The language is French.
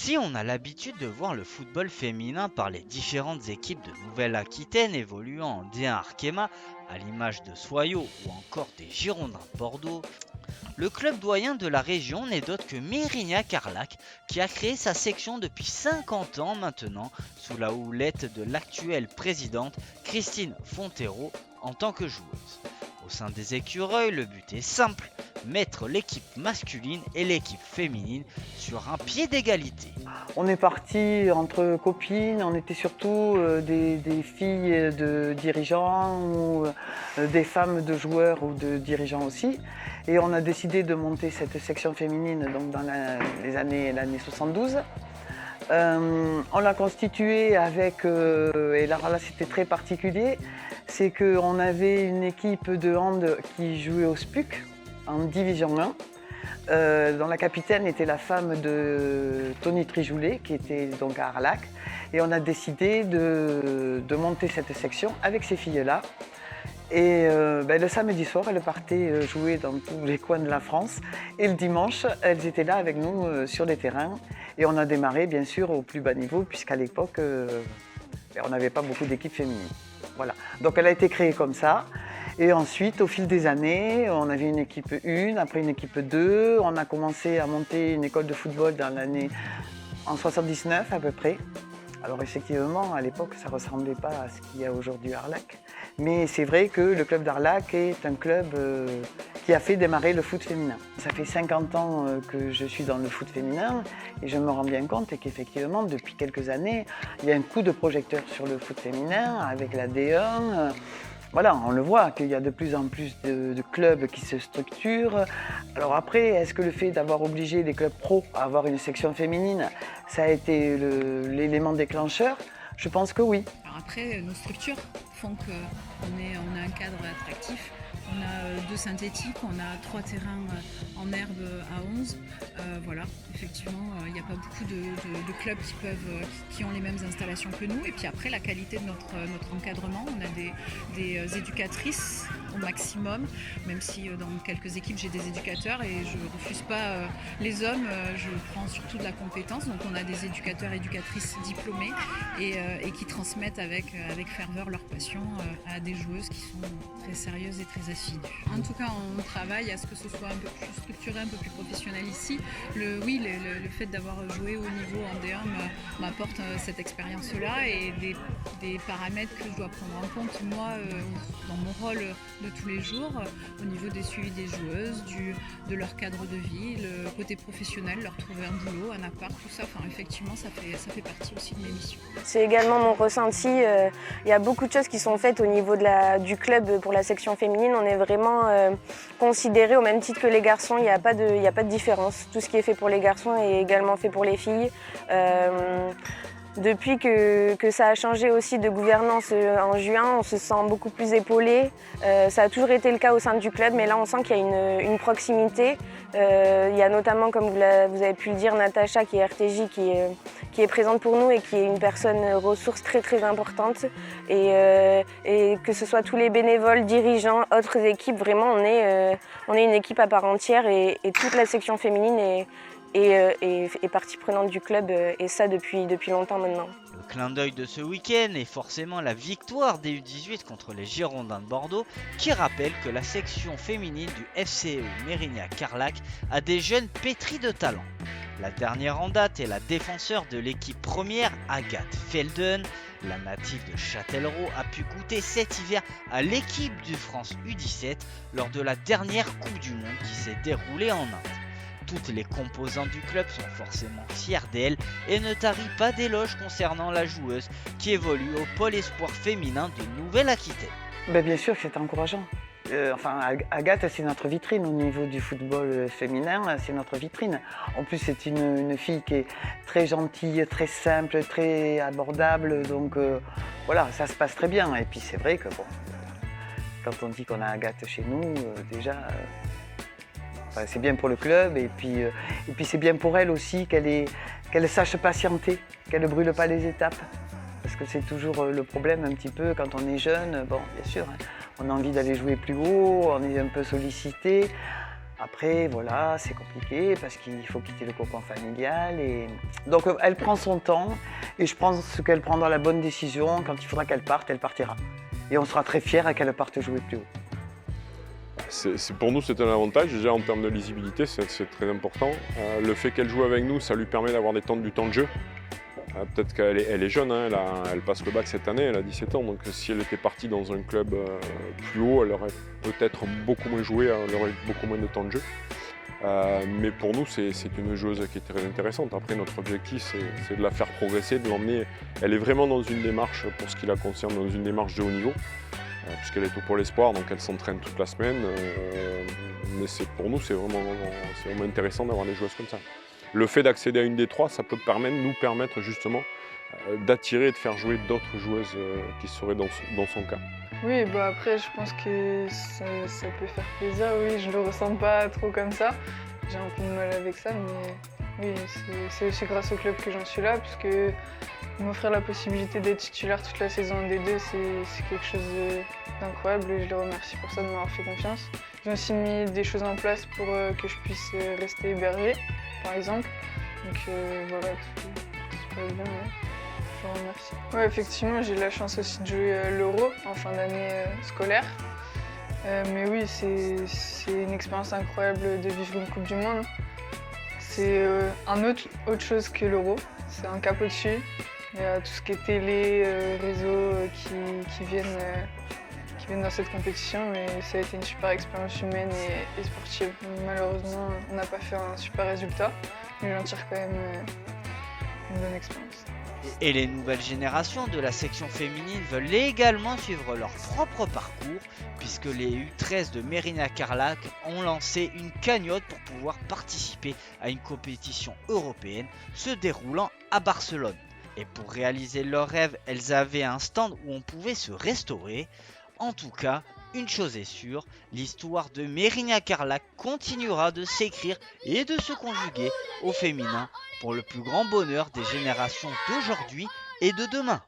Si on a l'habitude de voir le football féminin par les différentes équipes de Nouvelle-Aquitaine évoluant en D1 Arkema, à l'image de Soyaux ou encore des Girondins de Bordeaux, le club doyen de la région n'est d'autre que Mérignac-Carlac qui a créé sa section depuis 50 ans maintenant sous la houlette de l'actuelle présidente Christine Fontero en tant que joueuse. Au sein des écureuils, le but est simple, mettre l'équipe masculine et l'équipe féminine sur un pied d'égalité. On est parti entre copines, on était surtout des filles de dirigeants ou des femmes de joueurs ou de dirigeants aussi. Et on a décidé de monter cette section féminine donc dans l'année 72. On l'a constituée avec, et là c'était très particulier, c'est qu'on avait une équipe de hand qui jouait au SPUC en division 1. Dont la capitaine était la femme de Tony Trijoulet, qui était donc à Arlac. Et on a décidé de monter cette section avec ces filles-là. Et le samedi soir, elles partaient jouer dans tous les coins de la France. Et le dimanche, elles étaient là avec nous sur les terrains. Et on a démarré, bien sûr, au plus bas niveau, puisqu'à l'époque, on n'avait pas beaucoup d'équipes féminines. Voilà. Donc elle a été créée comme ça. Et ensuite, au fil des années, on avait une équipe 1, après une équipe 2. On a commencé à monter une école de football en 79 à peu près. Alors effectivement, à l'époque, ça ne ressemblait pas à ce qu'il y a aujourd'hui à Arlac. Mais c'est vrai que le club d'Arlac est un club qui a fait démarrer le foot féminin. Ça fait 50 ans que je suis dans le foot féminin et je me rends bien compte qu'effectivement, depuis quelques années, il y a un coup de projecteur sur le foot féminin avec la D1. Voilà, on le voit qu'il y a de plus en plus de clubs qui se structurent. Alors après, est-ce que le fait d'avoir obligé les clubs pro à avoir une section féminine, ça a été l'élément déclencheur? Je pense que oui. Alors après, nos structures font qu'on a un cadre attractif. On a 2 synthétiques, on a 3 terrains en herbe à 11. Voilà, effectivement, il n'y a pas beaucoup de clubs qui ont les mêmes installations que nous. Et puis après, la qualité de notre encadrement, on a des éducatrices au maximum, même si dans quelques équipes j'ai des éducateurs et je ne refuse pas les hommes, je prends surtout de la compétence. Donc on a des éducateurs et éducatrices diplômés et qui transmettent avec ferveur leur passion à des joueuses qui sont très sérieuses et très assidues. En tout cas, on travaille à ce que ce soit un peu plus structuré, un peu plus professionnel ici. Le fait d'avoir joué au niveau en D1 m'apporte cette expérience-là et des paramètres que je dois prendre en compte, moi, dans mon rôle de tous les jours, au niveau des suivis des joueuses, de leur cadre de vie, le côté professionnel, leur trouver un boulot, un appart, tout ça. Enfin, effectivement, ça fait partie aussi de mes missions. C'est également mon ressenti. Il y a beaucoup de choses qui sont faites au niveau du club pour la section féminine. On est vraiment considérés au même titre que les garçons. Il n'y a pas de différence. Tout ce qui est fait pour les garçons est également fait pour les filles. Depuis que ça a changé aussi de gouvernance en juin, on se sent beaucoup plus épaulé. Ça a toujours été le cas au sein du club, mais là on sent qu'il y a une proximité. Il y a notamment, comme vous avez pu le dire, Natacha qui est RTJ, qui est présente pour nous et qui est une personne ressource très très importante. Et que ce soit tous les bénévoles, dirigeants, autres équipes, vraiment on est une équipe à part entière et toute la section féminine est partie prenante du club et ça depuis longtemps maintenant. Le clin d'œil de ce week-end est forcément la victoire des U18 contre les Girondins de Bordeaux qui rappelle que la section féminine du FCE Mérignac-Carlac a des jeunes pétris de talent. La dernière en date est la défenseur de l'équipe première Agathe Felden. La native de Châtellerault a pu goûter cet hiver à l'équipe de France U17 lors de la dernière Coupe du Monde qui s'est déroulée en Inde. Toutes les composantes du club sont forcément fières d'elle et ne tarient pas d'éloges concernant la joueuse qui évolue au pôle espoir féminin de Nouvelle-Aquitaine. Bien sûr que c'est encourageant. Agathe, c'est notre vitrine au niveau du football féminin, c'est notre vitrine. En plus, c'est une fille qui est très gentille, très simple, très abordable, donc voilà, ça se passe très bien. Et puis c'est vrai que quand on dit qu'on a Agathe chez nous, déjà, c'est bien pour le club et puis c'est bien pour elle aussi qu'elle sache patienter, qu'elle ne brûle pas les étapes. Parce que c'est toujours le problème un petit peu quand on est jeune. Bon, bien sûr, on a envie d'aller jouer plus haut, on est un peu sollicité. Après, voilà, c'est compliqué parce qu'il faut quitter le cocon familial. Donc, elle prend son temps et je pense qu'elle prendra la bonne décision. Quand il faudra qu'elle parte, elle partira. Et on sera très fiers qu'elle parte jouer plus haut. Pour nous, c'est un avantage. Déjà, en termes de lisibilité, c'est très important. Le fait qu'elle joue avec nous, ça lui permet d'avoir du temps de jeu. Peut-être qu'elle est jeune, hein, elle passe le bac cette année, elle a 17 ans. Donc si elle était partie dans un club plus haut, elle aurait peut-être beaucoup moins joué, elle aurait beaucoup moins de temps de jeu. Mais pour nous, c'est une joueuse qui est très intéressante. Après, notre objectif, c'est de la faire progresser, de l'emmener. Elle est vraiment dans une démarche, pour ce qui la concerne, dans une démarche de haut niveau. Puisqu'elle est au Pôle Espoir, donc elle s'entraîne toute la semaine. Mais pour nous, c'est vraiment intéressant d'avoir des joueuses comme ça. Le fait d'accéder à une D3, ça peut nous permettre justement d'attirer et de faire jouer d'autres joueuses qui seraient dans son cas. Oui, bah après je pense que ça peut faire plaisir, oui, je le ressens pas trop comme ça. J'ai un peu de mal avec ça, mais oui, c'est aussi grâce au club que j'en suis là, puisque m'offrir la possibilité d'être titulaire toute la saison en D2, c'est quelque chose d'incroyable et je les remercie pour ça de m'avoir fait confiance. Ils ont aussi mis des choses en place pour que je puisse rester hébergée, par exemple. Donc voilà, tout se passe bien, ouais. Je vous remercie. Ouais, effectivement, j'ai eu la chance aussi de jouer l'Euro en fin d'année scolaire. Mais oui, c'est une expérience incroyable de vivre une Coupe du Monde. C'est autre chose que l'Euro, c'est un cap au-dessus. Il y a tout ce qui est télé, réseaux qui viennent dans cette compétition, mais ça a été une super expérience humaine et sportive. Malheureusement, on n'a pas fait un super résultat, mais j'en tire quand même une bonne expérience. Et les nouvelles générations de la section féminine veulent également suivre leur propre parcours, puisque les U13 de Mérignac-Carlac ont lancé une cagnotte pour pouvoir participer à une compétition européenne se déroulant à Barcelone. Et pour réaliser leur rêve, elles avaient un stand où on pouvait se restaurer. En tout cas, une chose est sûre, l'histoire de Mérignac-Carlac continuera de s'écrire et de se conjuguer au féminin pour le plus grand bonheur des générations d'aujourd'hui et de demain.